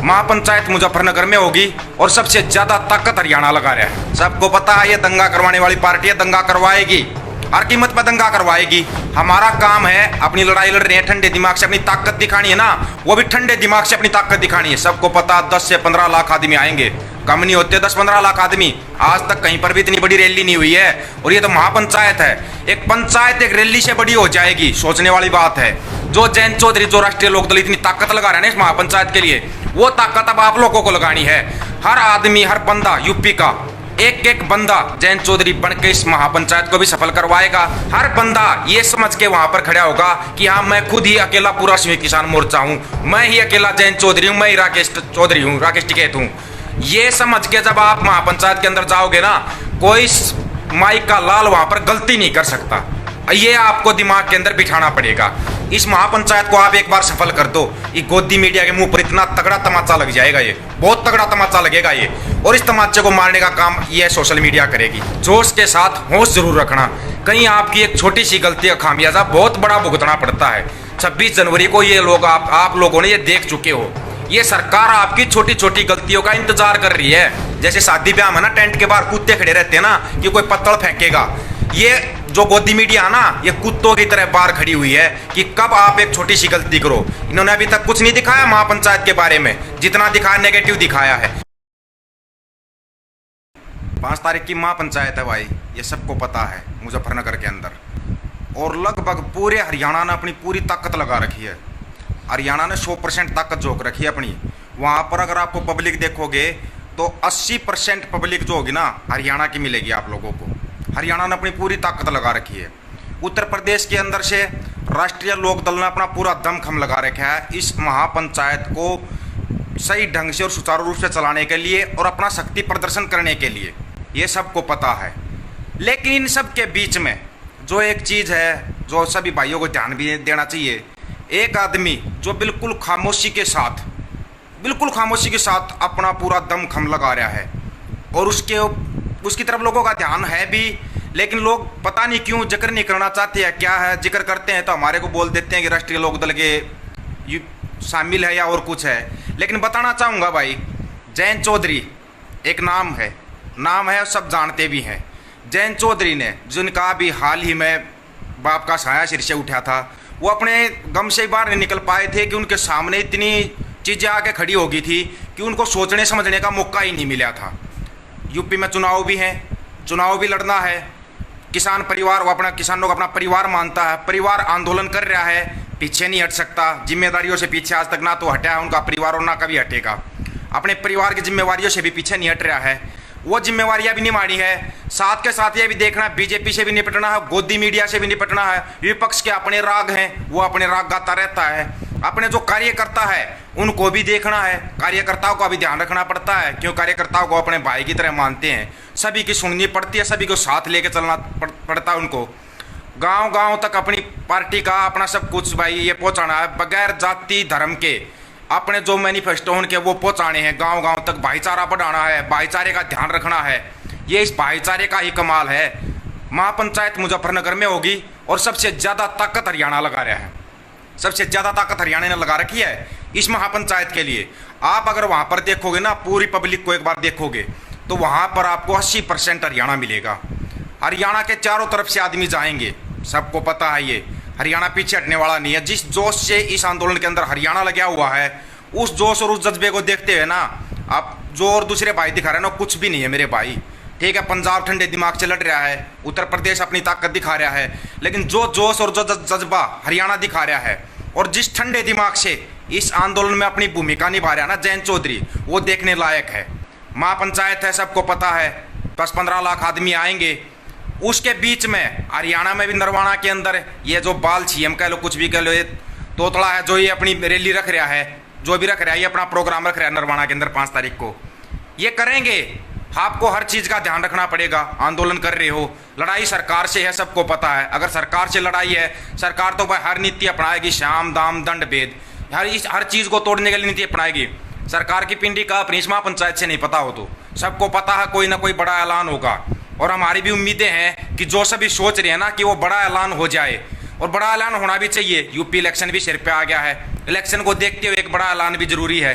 महापंचायत मुजफ्फरनगर में होगी और सबसे ज्यादा ताकत हरियाणा लगा रहा है। सबको पता है ये दंगा करवाने वाली पार्टी है, दंगा करवाएगी, हर कीमत पर दंगा करवाएगी। हमारा काम है अपनी लड़ाई लड़ रहे हैं, ठंडे दिमाग से अपनी ताकत दिखानी है ना, वो भी ठंडे दिमाग से अपनी ताकत दिखानी है। सबको पता 10 से 15 लाख आदमी आएंगे, कम नहीं होते 10-15 लाख आदमी। आज तक कहीं पर भी इतनी बड़ी रैली नहीं हुई है और ये तो महापंचायत है। एक पंचायत एक रैली से बड़ी हो जाएगी, सोचने वाली बात है। जो जयंत चौधरी, जो राष्ट्रीय लोकदल इतनी ताकत लगा रहे हैं ना इस महापंचायत के लिए, वो ताकत अब आप लोगों को लगानी है। हर आदमी, हर बंदा यूपी का एक एक बंदा जयंत चौधरी बन के इस महापंचायत को भी सफल करवाएगा। हर बंदा ये समझ के वहां पर खड़ा होगा कि हाँ, मैं खुद ही अकेला पूरा संयुक्त किसान मोर्चा हूं, मैं ही अकेला जयंत चौधरी हूं, मैं ही राकेश चौधरी हूं, राकेश टिकैत हूं। ये समझ के जब आप महापंचायत के अंदर जाओगे ना, कोई माई का लाल वहां पर गलती नहीं कर सकता। ये आपको दिमाग के अंदर बिठाना पड़ेगा। इस महापंचायत को आप एक बार सफल कर दो, ये गोदी मीडिया के मुंह पर इतना तगड़ा तमाचा लग जाएगा, ये बहुत तगड़ा तमाचा लगेगा ये। और इस तमाचे को मारने का काम ये सोशल मीडिया करेगी। जोश के साथ होश जरूर रखना, कहीं आपकी एक छोटी सी गलती का खामियाजा बहुत बड़ा भुगतना पड़ता है। 26 जनवरी को ये लोग आप लोगों ने ये देख चुके हो। ये सरकार आपकी छोटी छोटी गलतियों का इंतजार कर रही है। जैसे शादी ब्याह में ना टेंट के बाहर कुत्ते खड़े रहते हैं ना कि कोई पत्थर फेंकेगा, ये जो गोदी मीडिया ना ये कुत्तों की तरह बाहर खड़ी हुई है कि कब आप एक छोटी सी गलती करो। इन्होंने अभी तक कुछ नहीं दिखाया महापंचायत के बारे में, जितना दिखाया नेगेटिव दिखाया है। 5 तारीख की महापंचायत है भाई, ये सबको पता है मुजफ्फरनगर के अंदर। और लगभग पूरे हरियाणा ने अपनी पूरी ताकत लगा रखी है। हरियाणा ने 100% ताकत झोंक रखी है अपनी। वहाँ पर अगर आपको पब्लिक देखोगे तो 80% पब्लिक जो होगी ना हरियाणा की मिलेगी आप लोगों को। हरियाणा ने अपनी पूरी ताकत लगा रखी है। उत्तर प्रदेश के अंदर से राष्ट्रीय लोकदल ने अपना पूरा दमखम लगा रखा है इस महापंचायत को सही ढंग से और सुचारू रूप से चलाने के लिए और अपना शक्ति प्रदर्शन करने के लिए। ये सबको पता है। लेकिन इन सब के बीच में जो एक चीज़ है जो सभी भाइयों को ध्यान भी देना चाहिए, एक आदमी जो बिल्कुल खामोशी के साथ अपना पूरा दमखम लगा रहा है और उसकी तरफ लोगों का ध्यान है भी, लेकिन लोग पता नहीं क्यों जिक्र नहीं करना चाहते हैं। क्या है, जिक्र करते हैं तो हमारे को बोल देते हैं कि राष्ट्रीय लोकदल के शामिल है या और कुछ है। लेकिन बताना चाहूँगा भाई, जयंत चौधरी एक नाम है, सब जानते भी हैं। जयंत चौधरी ने जिनका भी हाल ही में बाप का साया सिर से उठा था, वो अपने गम से बाहर नहीं निकल पाए थे कि उनके सामने इतनी चीज़ें आके खड़ी हो गई थी कि उनको सोचने समझने का मौका ही नहीं मिला था। यूपी में चुनाव भी हैं, चुनाव भी लड़ना है। किसान परिवार वो अपना किसानों को अपना परिवार मानता है, परिवार आंदोलन कर रहा है, पीछे नहीं हट सकता। जिम्मेदारियों से पीछे आज तक ना तो हटा है उनका परिवार और ना कभी हटेगा। अपने परिवार की जिम्मेवारियों से भी पीछे नहीं हट रहा है, वो जिम्मेवारियां भी निभानी है। साथ के साथ ये भी देखना है, बीजेपी से भी निपटना है, गोदी मीडिया से भी निपटना है। विपक्ष के अपने राग हैं, वो अपने राग गाता रहता है। अपने जो कार्यकर्ता है उनको भी देखना है, कार्यकर्ताओं का भी ध्यान रखना पड़ता है, क्यों कार्यकर्ताओं को अपने भाई की तरह मानते हैं। सभी की सुननी पड़ती है, सभी को साथ लेके चलना पड़ता है उनको। गांव गांव तक अपनी पार्टी का अपना सब कुछ भाई ये पहुंचाना है, बगैर जाति धर्म के अपने जो मैनिफेस्टो उनके वो पहुंचाने हैं। गांव गांव तक भाईचारा बढ़ाना है, भाईचारे का ध्यान रखना है। ये इस भाईचारे का ही कमाल है। महापंचायत मुजफ्फरनगर में होगी और सबसे ज़्यादा ताकत हरियाणा लगा रहा है, सबसे ज़्यादा ताकत हरियाणा ने लगा रखी है इस महापंचायत के लिए। आप अगर वहाँ पर देखोगे ना, पूरी पब्लिक को एक बार देखोगे तो वहाँ पर आपको 80% हरियाणा मिलेगा। हरियाणा के चारों तरफ से आदमी जाएंगे, सबको पता है ये। हरियाणा पीछे हटने वाला नहीं है। जिस जोश से इस आंदोलन के अंदर हरियाणा लगा हुआ है, उस जोश और उस जज्बे को देखते हुए ना आप जो और दूसरे भाई दिखा रहे हैं ना, कुछ भी नहीं है मेरे भाई। ठीक है, पंजाब ठंडे दिमाग से लड़ रहा है, उत्तर प्रदेश अपनी ताकत दिखा रहा है, लेकिन जो जोश और जो जज्बा हरियाणा दिखा रहा है और जिस ठंडे दिमाग से इस आंदोलन में अपनी भूमिका निभा रहा है ना जयंत चौधरी, वो देखने लायक है। महापंचायत है, सबको पता है, 10-15 लाख आदमी आएंगे। उसके बीच में हरियाणा में भी नरवाना के अंदर ये जो बाल सीएम कह लो, कुछ भी कह लो, ये तोतला है जो ये अपनी रैली रख रहा है, जो भी रख रहा है, ये अपना प्रोग्राम रख रहा है नरवाना के अंदर 5 तारीख को। ये करेंगे, आपको हर चीज़ का ध्यान रखना पड़ेगा। आंदोलन कर रहे हो, लड़ाई सरकार से है, सबको पता है। अगर सरकार से लड़ाई है, सरकार तो भाई हर नीति अपनाएगी, शाम दाम दंड भेद, हर चीज़ को तोड़ने के लिए नीति अपनाएगी। सरकार की पिंडी का अपनी इस महापंचायत से नहीं पता हो तो सबको पता है कोई ना कोई बड़ा ऐलान होगा। और हमारी भी उम्मीदें हैं कि जो सभी सोच रहे हैं ना कि वो बड़ा ऐलान हो जाए, और बड़ा ऐलान होना भी चाहिए। यूपी इलेक्शन भी सिर पे आ गया है, इलेक्शन को देखते हुए एक बड़ा ऐलान भी जरूरी है।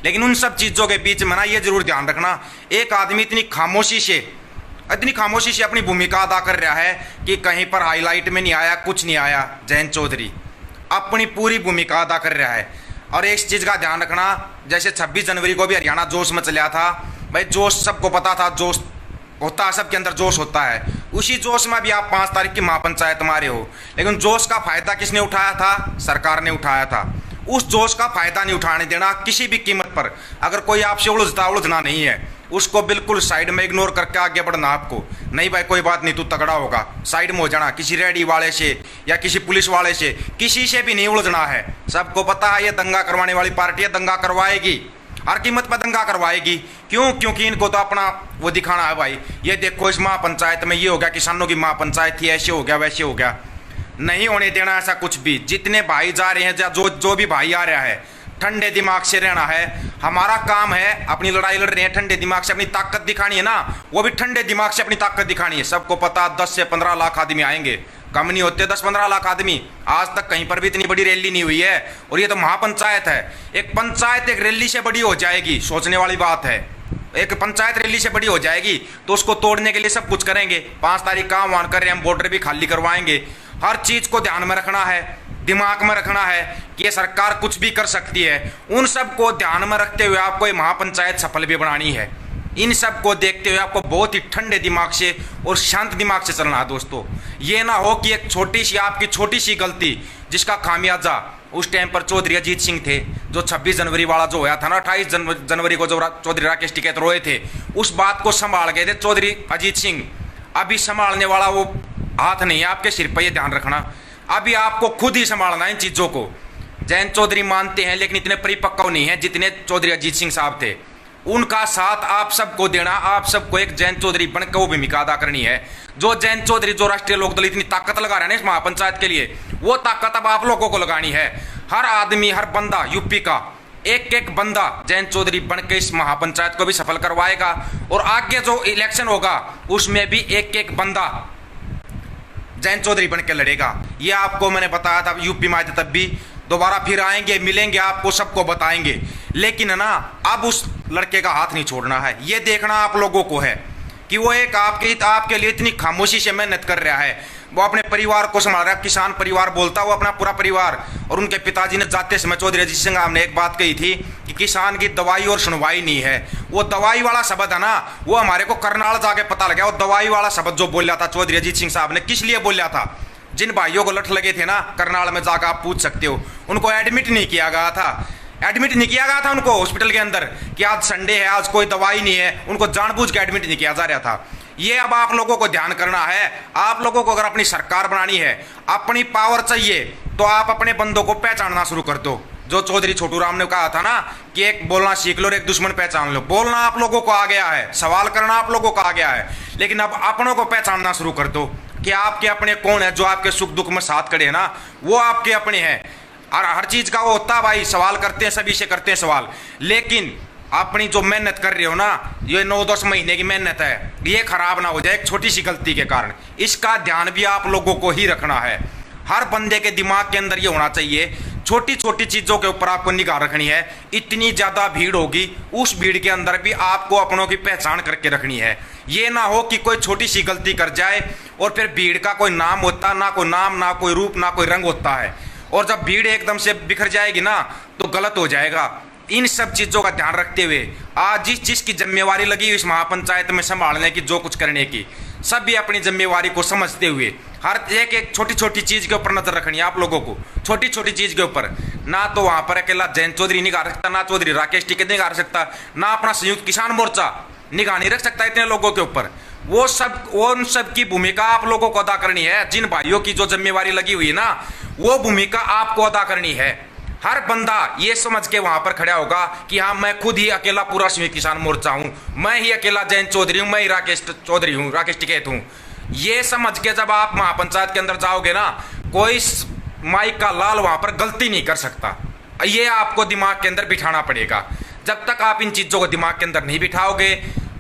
लेकिन उन सब चीज़ों के बीच में ना ये जरूर ध्यान रखना, एक आदमी इतनी खामोशी से अपनी भूमिका अदा कर रहा है कि कहीं पर हाईलाइट में नहीं आया, कुछ नहीं आया। जयंत चौधरी अपनी पूरी भूमिका अदा कर रहा है। और एक चीज़ का ध्यान रखना, जैसे 26 जनवरी को भी हरियाणा जोश में चला था भाई, जोश सबको पता था, जोश होता है, सबके अंदर जोश होता है। उसी जोश में भी आप 5 तारीख की महापंचायत मारे हो, लेकिन जोश का फायदा किसने उठाया था? सरकार ने उठाया था। उस जोश का फायदा नहीं उठाने देना किसी भी कीमत पर। अगर कोई आपसे उलझना नहीं है, उसको बिल्कुल साइड में इग्नोर करके आगे बढ़ना। आपको नहीं भाई कोई बात नहीं, तू तगड़ा होगा, साइड में हो जाना। किसी रेडी वाले से या किसी पुलिस वाले से, किसी से भी नहीं उलझना है। सबको पता है ये दंगा करवाने वाली पार्टी है, दंगा करवाएगी, हर कीमत पर दंगा करवाएगी। क्यों? क्योंकि इनको तो अपना वो दिखाना है भाई, ये देखो इस महापंचायत में ये हो गया, किसानों की महापंचायत थी, ऐसे हो गया वैसे हो गया। नहीं होने देना ऐसा कुछ भी। जितने भाई जा रहे हैं, जो भी भाई आ रहा है, ठंडे दिमाग से रहना है। हमारा काम है, अपनी लड़ाई लड़ रहे हैं, ठंडे दिमाग से अपनी ताकत दिखानी है ना, वो भी ठंडे दिमाग से अपनी ताकत दिखानी है। सबको पता 10 से 15 लाख आदमी आएंगे, कम नहीं होते 10-15 लाख आदमी। आज तक कहीं पर भी इतनी बड़ी रैली नहीं हुई है, और ये तो महापंचायत है। एक पंचायत एक रैली से बड़ी हो जाएगी, सोचने वाली बात है। एक पंचायत रैली से बड़ी हो जाएगी तो उसको तोड़ने के लिए सब कुछ करेंगे। 5 तारीख का आह्वान कर रहे हैं, हम बॉर्डर भी खाली करवाएंगे। हर चीज को ध्यान में रखना है, दिमाग में रखना है कि ये सरकार कुछ भी कर सकती है। उन सब को ध्यान में रखते हुए आपको ये महापंचायत सफल भी बनानी है। इन सब को देखते हुए आपको बहुत ही ठंडे दिमाग से और शांत दिमाग से चलना है दोस्तों। ये ना हो कि एक आपकी छोटी सी गलती जिसका खामियाजा उस टाइम पर चौधरी अजीत सिंह थे, जो 26 जनवरी वाला जो होया था ना, 28 जनवरी को जो चौधरी राकेश टिकैत रोए थे, उस बात को संभाल गए थे चौधरी अजीत सिंह। अभी संभालने वाला वो हाथ नहीं है आपके सिर पर, ये ध्यान रखना। अभी आपको खुद ही संभालना है इन चीज़ों को। जयंत चौधरी मानते हैं, लेकिन इतने परिपक्व नहीं है जितने चौधरी अजीत सिंह साहब थे। उनका साथ आप सबको देना, आप सबको एक जयंत चौधरी बनकर वो भूमिका अदा करनी है। जो जयंत चौधरी, जो राष्ट्रीय लोकदल इतनी ताकत लगा रहे हैं ना इस महापंचायत के लिए, वो ताकत अब आप लोगों को लगानी है। हर आदमी, हर बंदा, यूपी का एक बंदा जयंत चौधरी बनकर इस महापंचायत को भी सफल करवाएगा। और आगे जो इलेक्शन होगा उसमें भी एक बंदा जयंत चौधरी बनकर लड़ेगा। ये आपको मैंने बताया था यूपी में आए थे, तब भी दोबारा फिर आएंगे, मिलेंगे, आपको सबको बताएंगे। लेकिन है ना, अब उस लड़के का हाथ नहीं छोड़ना है। ये देखना आप लोगों को है कि वो एक आपके लिए इतनी खामोशी से मेहनत कर रहा है, वो अपने परिवार को संभाल रहा है। किसान परिवार बोलता है वो अपना पूरा परिवार। और उनके पिताजी ने जाते समय चौधरी अजीत सिंह ने एक बात कही थी कि किसान की दवाई और सुनवाई नहीं है। वो दवाई वाला शब्द है ना, वो हमारे को करनाल जाके पता लगा। वो दवाई वाला शब्द जो बोला था चौधरी अजीत सिंह साहब ने, किस लिए बोला था? जिन भाइयों को लठ लगे थे ना करनाल में, जाकर आप पूछ सकते हो, उनको एडमिट नहीं किया गया था। एडमिट नहीं किया गया था उनको हॉस्पिटल के अंदर कि आज संडे है, आज कोई दवाई नहीं है। उनको जानबूझ के एडमिट नहीं किया जा रहा था। ये अब आप लोगों को ध्यान करना है। आप लोगों को अगर अपनी सरकार बनानी है, अपनी पावर चाहिए, तो आप अपने बंदों को पहचानना शुरू कर दो। जो चौधरी छोटू राम ने कहा था ना कि एक बोलना सीख लो और एक दुश्मन पहचान लो। बोलना आप लोगों को आ गया है, सवाल करना आप लोगों को आ गया है, लेकिन अब अपनों को पहचानना शुरू कर दो कि आपके अपने कौन है। जो आपके सुख दुख में साथ खड़े हैं ना, वो आपके अपने हैं। और हर चीज का वो होता है भाई, सवाल करते हैं, सभी से करते हैं सवाल, लेकिन अपनी जो मेहनत कर रहे हो ना, ये 9-10 महीने की मेहनत है, ये खराब ना हो जाए एक छोटी सी गलती के कारण। इसका ध्यान भी आप लोगों को ही रखना है। हर बंदे के दिमाग के अंदर ये होना चाहिए, छोटी छोटी चीजों के ऊपर आपको निगाह रखनी है। इतनी ज्यादा भीड़ होगी, उस भीड़ के अंदर भी आपको अपनों की पहचान करके रखनी है। ये ना हो कि कोई छोटी सी गलती कर जाए और फिर भीड़ का कोई नाम होता, ना कोई नाम, ना कोई रूप, ना कोई रंग होता है। और जब भीड़ एकदम से बिखर जाएगी ना, तो गलत हो जाएगा। इन सब चीज़ों का ध्यान रखते हुए आज जिसकी जिम्मेवारी लगी इस महापंचायत में संभालने की, जो कुछ करने की, सभी अपनी जिम्मेवारी को समझते हुए हर एक छोटी छोटी चीज़ के ऊपर नजर रखनी है आप लोगों को। छोटी छोटी चीज़ के ऊपर ना तो वहाँ पर अकेला जयंत चौधरी निगाह रख सकता, ना चौधरी राकेश टिकैत निगाह रख सकता, ना अपना संयुक्त किसान मोर्चा निगाह नहीं रख सकता इतने लोगों के ऊपर। वो उन सब की भूमिका आप लोगों को अदा करनी है। जिन भाइयों की जो जिम्मेवारी लगी हुई है ना, वो भूमिका आपको अदा करनी है। हर बंदा ये समझ के वहां पर खड़ा होगा कि हाँ, मैं खुद ही अकेला पूरा संयुक्त किसान मोर्चा हूं, मैं ही अकेला जयंत चौधरी हूं, मैं ही राकेश चौधरी हूं, राकेश टिकैत हूं। ये समझ के जब आप महापंचायत के अंदर जाओगे ना, कोई माइक का लाल वहां पर गलती नहीं कर सकता। ये आपको दिमाग के अंदर बिठाना पड़ेगा। जब तक आप इन चीजों को दिमाग के अंदर नहीं बिठाओगे,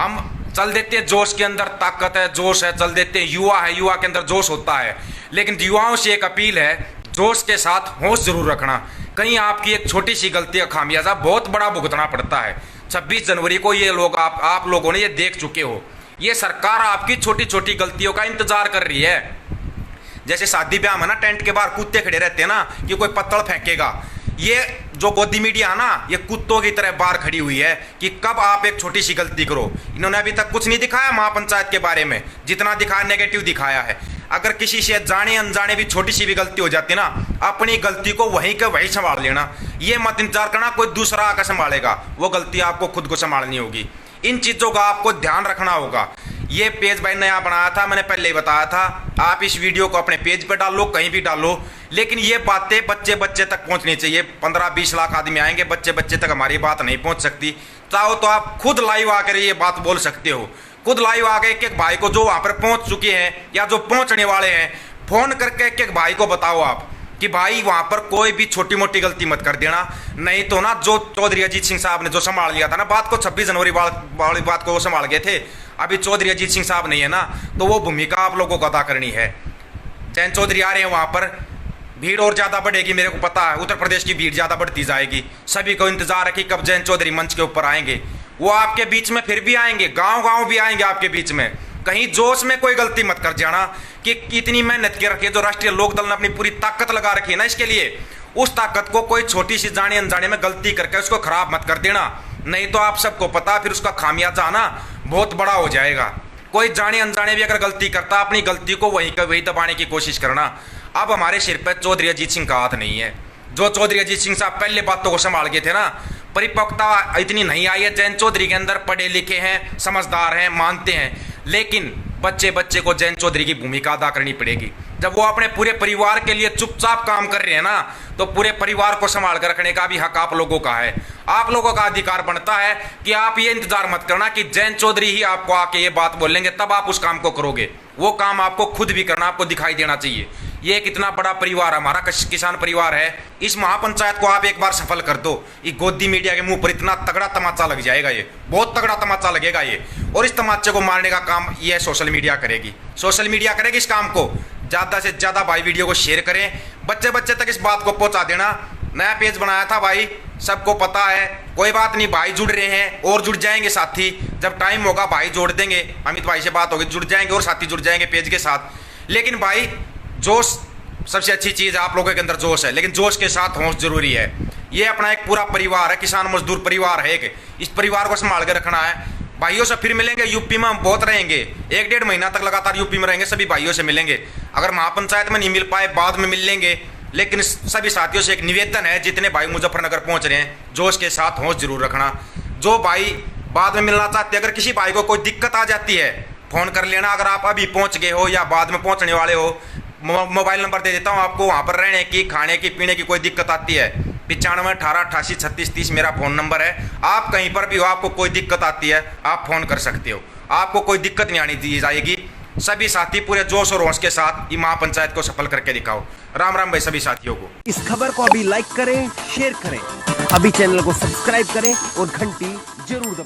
हम चल देते हैं जोश के अंदर, ताकत है, जोश है, चल देते हैं, युवा है, युवा के अंदर जोश होता है। लेकिन युवाओं से एक अपील है, जोश के साथ होश जरूर रखना। कहीं आपकी एक छोटी सी गलती का खामियाजा बहुत बड़ा भुगतना पड़ता है। 26 जनवरी को ये लोग आप लोगों ने ये देख चुके हो। ये सरकार आपकी छोटी छोटी गलतियों का इंतजार कर रही है। जैसे शादी ब्याह में ना टेंट के बाहर कुत्ते खड़े रहते हैं ना कि कोई पत्थर फेंकेगा, ये जो गोदी मीडिया ना ये कुत्तों की तरह बाहर खड़ी हुई है कि कब आप एक छोटी सी गलती करो। इन्होंने अभी तक कुछ नहीं दिखाया महापंचायत के बारे में, जितना दिखाया नेगेटिव दिखाया है। अगर किसी से जाने अनजाने भी छोटी सी भी गलती हो जाती ना, अपनी गलती को वहीं के वहीं संभाल लेना। ये मत इंतजार करना कोई दूसरा आकर संभालेगा, वो गलती आपको खुद को संभालनी होगी। इन चीज़ों का आपको ध्यान रखना होगा। ये पेज भाई नया बनाया था, मैंने पहले ही बताया था। आप इस वीडियो को अपने पेज पे डालो, कहीं भी डालो, लेकिन ये बातें बच्चे बच्चे तक पहुंचनी चाहिए। 15-20 लाख आदमी आएंगे, बच्चे बच्चे तक हमारी बात नहीं पहुंच सकती। चाहो तो आप खुद लाइव आकर ये बात बोल सकते हो। खुद लाइव आके एक एक भाई को जो वहां पर पहुंच चुके हैं या जो पहुंचने वाले हैं, फोन करके एक एक भाई को बताओ आप कि भाई वहां पर कोई भी छोटी मोटी गलती मत कर देना। नहीं तो ना जो चौधरी अजीत सिंह साहब ने जो संभाल लिया था ना बात को, 26 जनवरी वाली बात को वो संभाल गए थे। अभी चौधरी अजीत सिंह साहब नहीं है ना, तो वो भूमिका आप लोगों को अदा करनी है। जैन चौधरी आ रहे हैं, वहां पर भीड़ और ज्यादा बढ़ेगी, मेरे को पता है। उत्तर प्रदेश की भीड़ ज्यादा बढ़ती जाएगी। सभी को इंतजार है कि कब जैन चौधरी मंच के ऊपर आएंगे। वो आपके बीच में फिर भी आएंगे, गांव गांव भी आएंगे आपके बीच में। कहीं जोश में कोई गलती मत कर जाना कि इतनी मेहनत के रखी है, जो राष्ट्रीय लोकदल ने अपनी पूरी ताकत लगा रखी है ना इसके लिए, उस ताकत को कोई छोटी सी जाने अनजाने में गलती करके उसको खराब मत कर देना। नहीं तो आप सबको पता, फिर उसका खामियाजा आना बहुत बड़ा हो जाएगा। कोई जाने अनजाने भी अगर गलती करता, अपनी गलती को वहीं का वहीं दबाने की कोशिश करना। अब हमारे सिर पर चौधरी अजीत सिंह का हाथ नहीं है। जो चौधरी अजीत सिंह साहब पहले बातों को संभाल गए थे ना, परिपक्वता इतनी नहीं आई है जैन चौधरी के अंदर। पढ़े लिखे हैं, समझदार हैं, मानते हैं, लेकिन बच्चे बच्चे को जैन चौधरी की भूमिका अदा करनी पड़ेगी। जब वो अपने पूरे परिवार के लिए चुपचाप काम कर रहे हैं ना, तो पूरे परिवार को संभाल कर रखने का भी हक आप लोगों का है। आप लोगों का अधिकार बनता है कि आप ये इंतजार मत करना कि जैन चौधरी ही आपको आके ये बात बोलेंगे तब आप उस काम को करोगे। वो काम आपको खुद भी करना, आपको दिखाई देना चाहिए। ये कितना बड़ा परिवार हमारा किसान परिवार है। इस महापंचायत को आप एक बार सफल कर दो, ये गोदी मीडिया के मुंह पर इतना तगड़ा तमाचा लग जाएगा, ये बहुत तगड़ा तमाचा लगेगा ये। और इस तमाचे को मारने का काम ये सोशल मीडिया करेगी। सोशल मीडिया करेगी इस काम को। ज़्यादा से ज़्यादा भाई वीडियो को शेयर करें, बच्चे बच्चे तक इस बात को पहुंचा देना। नया पेज बनाया था भाई, सबको पता है। कोई बात नहीं, भाई जुड़ रहे हैं और जुड़ जाएंगे साथी। जब टाइम होगा भाई जोड़ देंगे, अमित भाई से बात होगी, जुड़ जाएंगे और साथी जुड़ जाएंगे पेज के साथ। लेकिन भाई जोश सबसे अच्छी चीज़ है, आप लोगों के अंदर जोश है, लेकिन जोश के साथ होश जरूरी है। ये अपना एक पूरा परिवार है, किसान मजदूर परिवार है एक। इस परिवार को संभाल के रखना है। भाइयों से फिर मिलेंगे, यूपी में हम बहुत रहेंगे, 1-1.5 महीना तक लगातार यूपी में रहेंगे, सभी भाइयों से मिलेंगे। अगर महापंचायत में नहीं मिल पाए बाद में मिल लेंगे। लेकिन सभी साथियों से एक निवेदन है, जितने भाई मुजफ्फरनगर पहुंच रहे हैं, जोश के साथ होश जरूर रखना। जो भाई बाद में मिलना चाहते हैं, अगर किसी भाई को कोई दिक्कत आ जाती है फ़ोन कर लेना। अगर आप अभी पहुंच गए हो या बाद में पहुंचने वाले हो, मोबाइल नंबर दे देता हूं आपको। वहां पर रहने की, खाने की, पीने की कोई दिक्कत आती है, 95 18 88 36 30 मेरा फ़ोन नंबर है। आप कहीं पर भी हो, आपको कोई दिक्कत आती है, आप फ़ोन कर सकते हो। आपको कोई दिक्कत नहीं आनी दी जाएगी। सभी साथी पूरे जोश और होश के साथ ये महापंचायत को सफल करके दिखाओ। राम राम भाई सभी साथियों को। इस खबर को अभी लाइक करें, शेयर करें, अभी चैनल को सब्सक्राइब करें और घंटी जरूर दबाएं।